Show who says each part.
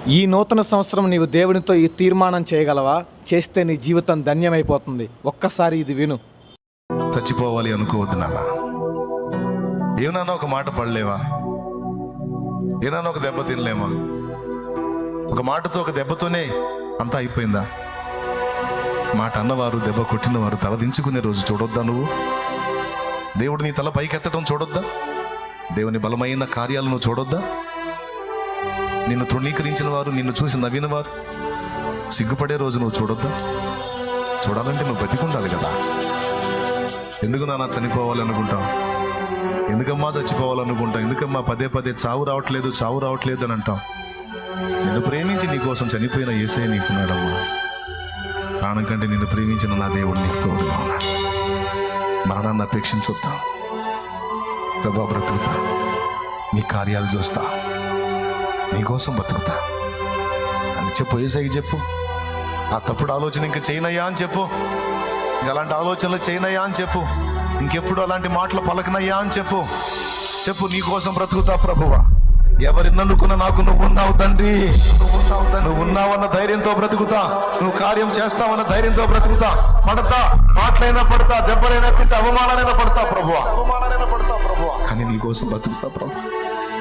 Speaker 1: ఈ నూతన సంవత్సరం నీవు దేవునితో ఈ తీర్మానం చేయగలవా? చేస్తే నీ జీవితం ధన్యమైపోతుంది. ఒక్కసారి ఇది విను.
Speaker 2: చచ్చిపోవాలి అనుకోవద్దు నాన్న. ఏమన్నా ఒక మాట పడలేవా? ఏమన్నా ఒక దెబ్బ తినలేమా? ఒక మాటతో, ఒక దెబ్బతోనే అంతా అయిపోయిందా? మాట అన్నవారు, దెబ్బ కొట్టినవారు తలదించుకునే రోజు చూడొద్దా? నువ్వు దేవుడు నీ తల పైకెత్తడం చూడొద్దా? దేవుని బలమైన కార్యాలను నువ్వు చూడొద్దా? నిన్ను తృణీకరించిన వారు, నిన్ను చూసి నవ్విన వారు సిగ్గుపడే రోజు నువ్వు చూడొద్దా? చూడాలంటే నువ్వు బతికుండాలి కదా. ఎందుకు నాన్న చనిపోవాలనుకుంటావు? ఎందుకమ్మా చచ్చిపోవాలనుకుంటావు? ఎందుకమ్మా పదే పదే చావు రావట్లేదు అని అంటావు? నిన్ను ప్రేమించి నీ కోసం చనిపోయిన యేసయ్య నీకున్నాడమ్మా. ప్రాణం కంటే నిన్ను ప్రేమించిన నా దేవుడు నీకు తోడుగా ఉన్నాడు. మరణాన్ని అపేక్షించొద్దా? ప్రభా బ్రతుకుతా, నీ కార్యాలు చూస్తా, నీకోసం బతుకుతా అని చెప్పు. యేసయ్యకి చెప్పు. ఆ తప్పుడు ఆలోచన ఇంకా చేయనయ్యా అని చెప్పు. ఇంక అలాంటి ఆలోచనలు చేయనయ్యా అని చెప్పు. ఇంకెప్పుడు అలాంటి మాటలు పలకనయ్యా అని చెప్పు. నీకోసం బ్రతుకుతా ప్రభువా. ఎవరిననుకున్న నాకు నువ్వు ఉన్నావు తండ్రి. నువ్వు ఉన్నావన్న ధైర్యంతో బ్రతుకుతా. నువ్వు కార్యం చేస్తావన్న ధైర్యంతో బ్రతుకుతా. పడతా, మాటలైనా పడతా, దెబ్బలైనా తింటా, అవమానాలైనా పడతా ప్రభువా. కానీ నీకోసం బ్రతుకుతా ప్రభు.